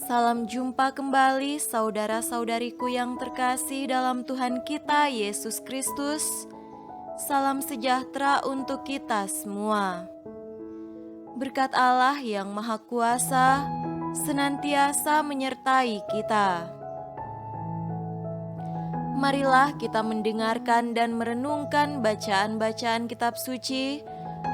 Salam jumpa kembali saudara-saudariku yang terkasih dalam Tuhan kita Yesus Kristus. Salam sejahtera untuk kita semua. Berkat Allah yang Maha Kuasa senantiasa menyertai kita. Marilah kita mendengarkan dan merenungkan bacaan-bacaan kitab suci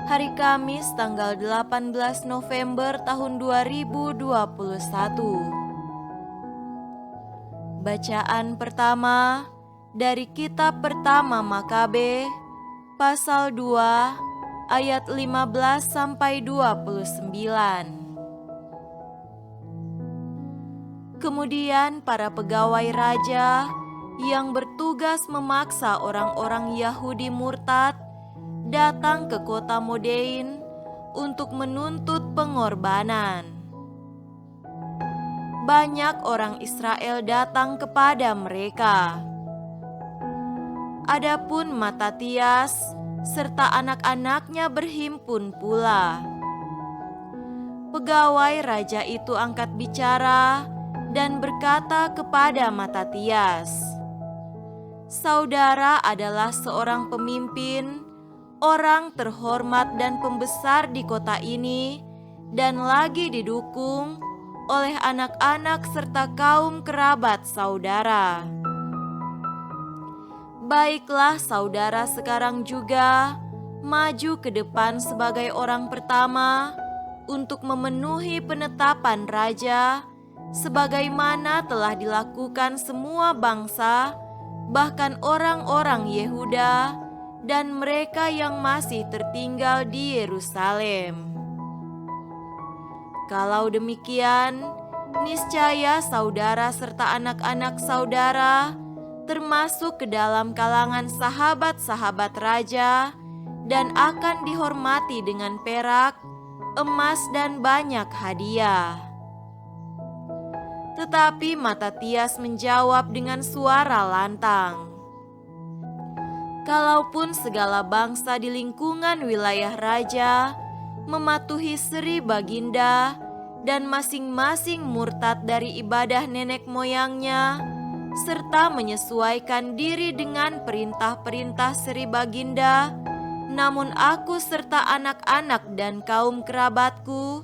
hari Kamis tanggal 18 November tahun 2021. Bacaan pertama dari kitab pertama Makabe pasal 2 ayat 15 sampai 29. Kemudian para pegawai raja yang bertugas memaksa orang-orang Yahudi murtad datang ke kota Modein untuk menuntut pengorbanan. Banyak orang Israel datang kepada mereka. Adapun Matatias serta anak-anaknya berhimpun pula. Pegawai raja itu angkat bicara dan berkata kepada Matatias, "Saudara adalah seorang pemimpin, orang terhormat dan pembesar di kota ini, dan lagi didukung oleh anak-anak serta kaum kerabat saudara. Baiklah saudara sekarang juga maju ke depan sebagai orang pertama untuk memenuhi penetapan raja, sebagaimana telah dilakukan semua bangsa, bahkan orang-orang Yehuda dan mereka yang masih tertinggal di Yerusalem. Kalau demikian, niscaya saudara serta anak-anak saudara termasuk ke dalam kalangan sahabat-sahabat raja dan akan dihormati dengan perak, emas dan banyak hadiah." Tetapi Matatias menjawab dengan suara lantang, "Kalaupun segala bangsa di lingkungan wilayah raja mematuhi Sri Baginda dan masing-masing murtad dari ibadah nenek moyangnya, serta menyesuaikan diri dengan perintah-perintah Sri Baginda, namun aku serta anak-anak dan kaum kerabatku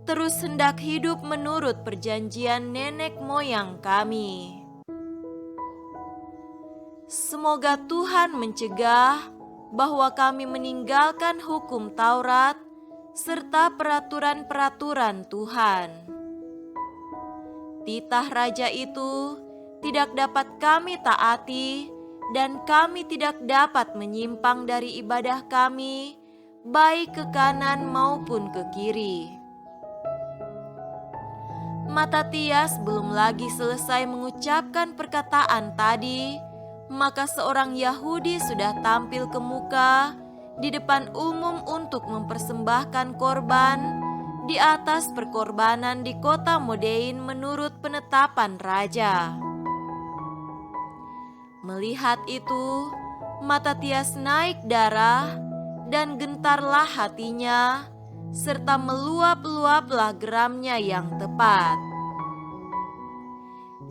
terus hendak hidup menurut perjanjian nenek moyang kami. Semoga Tuhan mencegah bahwa kami meninggalkan hukum Taurat serta peraturan-peraturan Tuhan. Titah raja itu tidak dapat kami taati dan kami tidak dapat menyimpang dari ibadah kami, baik ke kanan maupun ke kiri." Matatias belum lagi selesai mengucapkan perkataan tadi, maka seorang Yahudi sudah tampil ke muka di depan umum untuk mempersembahkan korban di atas perkorbanan di kota Modein menurut penetapan raja. Melihat itu, Matatias naik darah dan gentarlah hatinya, serta meluap-luaplah geramnya yang tepat.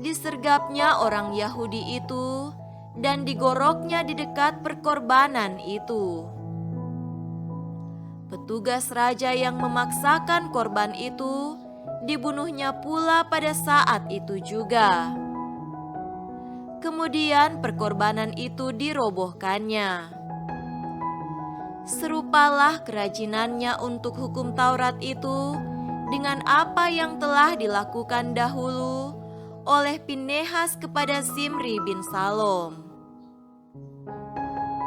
Disergapnya orang Yahudi itu dan digoroknya di dekat perkorbanan itu. Petugas raja yang memaksakan korban itu dibunuhnya pula pada saat itu juga. Kemudian perkorbanan itu dirobohkannya. Serupalah kerajinannya untuk hukum Taurat itu dengan apa yang telah dilakukan dahulu oleh Pinehas kepada Zimri bin Salom.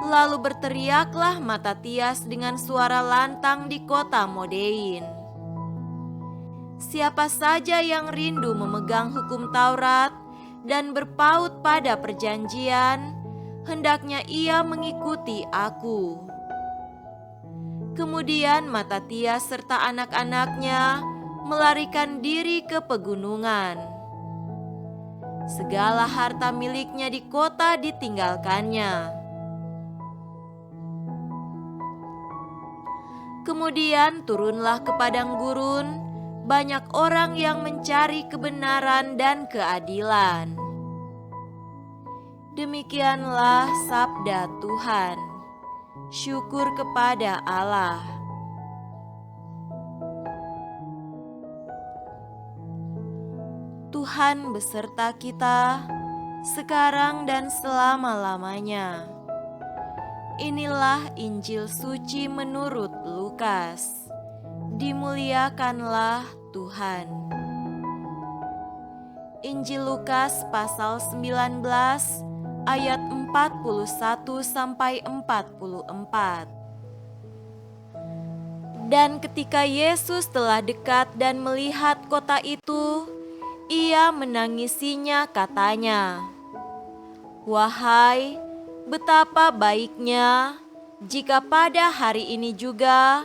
Lalu berteriaklah Matatias dengan suara lantang di kota Modein, "Siapa saja yang rindu memegang hukum Taurat dan berpaut pada perjanjian, hendaknya ia mengikuti aku." Kemudian Matatias serta anak-anaknya melarikan diri ke pegunungan. Segala harta miliknya di kota ditinggalkannya. Kemudian turunlah ke padang gurun banyak orang yang mencari kebenaran dan keadilan. Demikianlah sabda Tuhan. Syukur kepada Allah. Tuhan beserta kita, sekarang dan selama-lamanya. Inilah Injil suci menurut Lukas. Dimuliakanlah Tuhan. Injil Lukas pasal 19 ayat 41 sampai 44. Dan ketika Yesus telah dekat dan melihat kota itu, ia menangisinya, katanya, "Wahai, betapa baiknya jika pada hari ini juga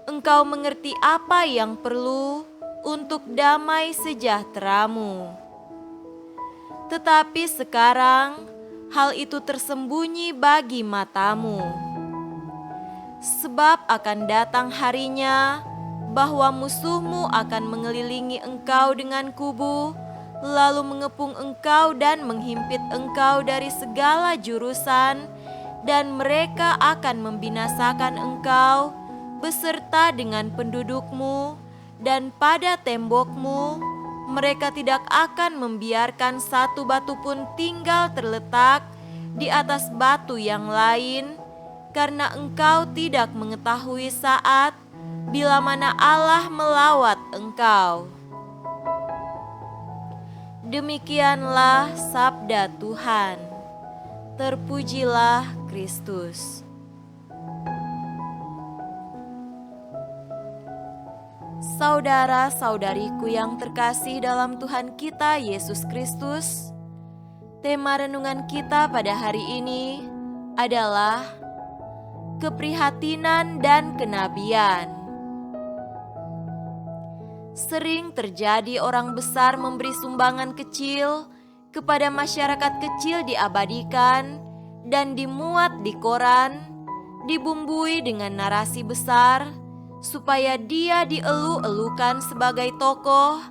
engkau mengerti apa yang perlu untuk damai sejahteramu. Tetapi sekarang hal itu tersembunyi bagi matamu. Sebab akan datang harinya bahwa musuhmu akan mengelilingi engkau dengan kubu, lalu mengepung engkau dan menghimpit engkau dari segala jurusan, dan mereka akan membinasakan engkau beserta dengan pendudukmu, dan pada tembokmu mereka tidak akan membiarkan satu batu pun tinggal terletak di atas batu yang lain, karena engkau tidak mengetahui saat bila mana Allah melawat engkau." Demikianlah sabda Tuhan. Terpujilah Kristus. Saudara-saudariku yang terkasih dalam Tuhan kita Yesus Kristus, tema renungan kita pada hari ini adalah keprihatinan dan kenabian. Sering terjadi orang besar memberi sumbangan kecil kepada masyarakat kecil, diabadikan dan dimuat di koran, dibumbui dengan narasi besar supaya dia dielu-elukan sebagai tokoh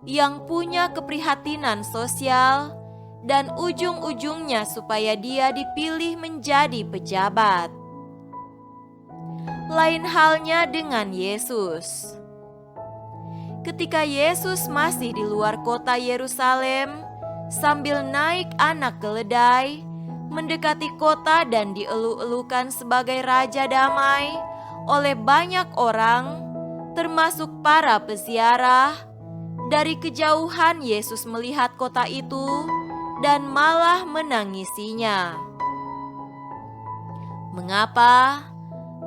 yang punya keprihatinan sosial, dan ujung-ujungnya supaya dia dipilih menjadi pejabat. Lain halnya dengan Yesus. Ketika Yesus masih di luar kota Yerusalem, sambil naik anak keledai, mendekati kota dan dielu-elukan sebagai Raja Damai oleh banyak orang, termasuk para peziarah, dari kejauhan Yesus melihat kota itu dan malah menangisinya. Mengapa?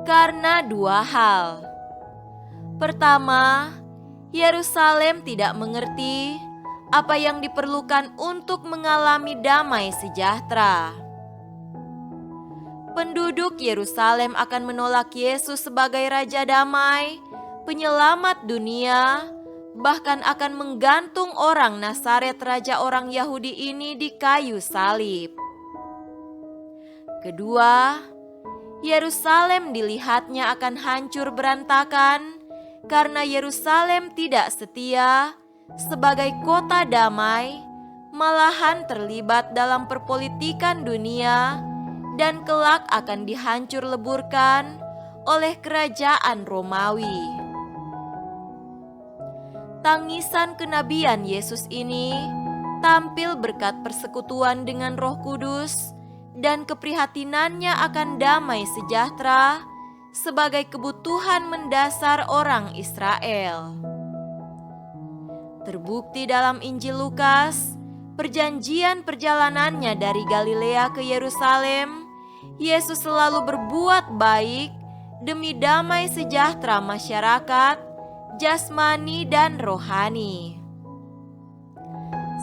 Karena dua hal. Pertama, Yerusalem tidak mengerti apa yang diperlukan untuk mengalami damai sejahtera. Penduduk Yerusalem akan menolak Yesus sebagai Raja Damai, penyelamat dunia, bahkan akan menggantung orang Nazaret, raja orang Yahudi ini, di kayu salib. Kedua, Yerusalem dilihatnya akan hancur berantakan karena Yerusalem tidak setia sebagai kota damai, malahan terlibat dalam perpolitikan dunia, dan kelak akan dihancur leburkan oleh kerajaan Romawi. Tangisan kenabian Yesus ini tampil berkat persekutuan dengan Roh Kudus dan keprihatinannya akan damai sejahtera sebagai kebutuhan mendasar orang Israel. Terbukti dalam Injil Lukas, perjanjian perjalanannya dari Galilea ke Yerusalem, Yesus selalu berbuat baik demi damai sejahtera masyarakat, jasmani dan rohani.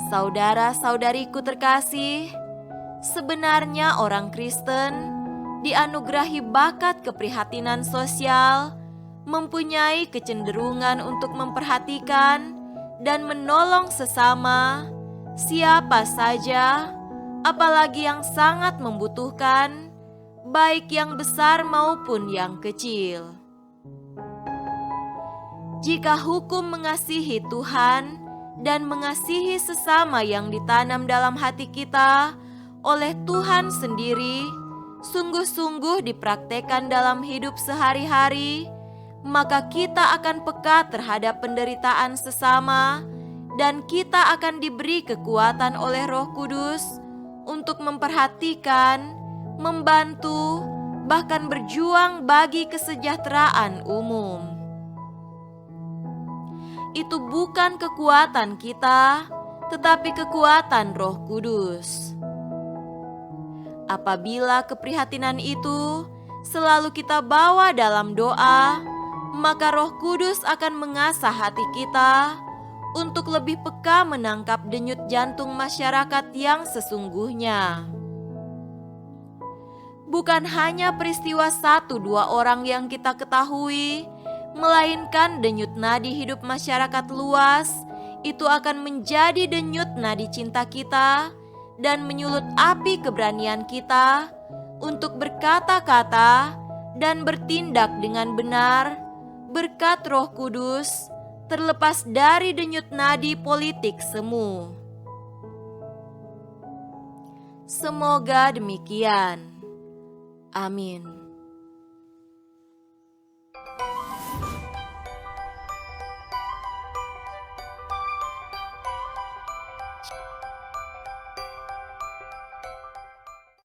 Saudara-saudariku terkasih, sebenarnya orang Kristen dianugerahi bakat keprihatinan sosial, mempunyai kecenderungan untuk memperhatikan dan menolong sesama, siapa saja, apalagi yang sangat membutuhkan, baik yang besar maupun yang kecil. Jika hukum mengasihi Tuhan dan mengasihi sesama yang ditanam dalam hati kita oleh Tuhan sendiri, sungguh-sungguh dipraktekkan dalam hidup sehari-hari, maka kita akan peka terhadap penderitaan sesama dan kita akan diberi kekuatan oleh Roh Kudus untuk memperhatikan, membantu, bahkan berjuang bagi kesejahteraan umum. Itu bukan kekuatan kita, tetapi kekuatan Roh Kudus. Apabila keprihatinan itu selalu kita bawa dalam doa, maka Roh Kudus akan mengasah hati kita untuk lebih peka menangkap denyut jantung masyarakat yang sesungguhnya. Bukan hanya peristiwa 1-2 orang yang kita ketahui, melainkan denyut nadi hidup masyarakat luas itu akan menjadi denyut nadi cinta kita dan menyulut api keberanian kita untuk berkata-kata dan bertindak dengan benar berkat Roh Kudus, terlepas dari denyut nadi politik semu. Semoga demikian. Amin.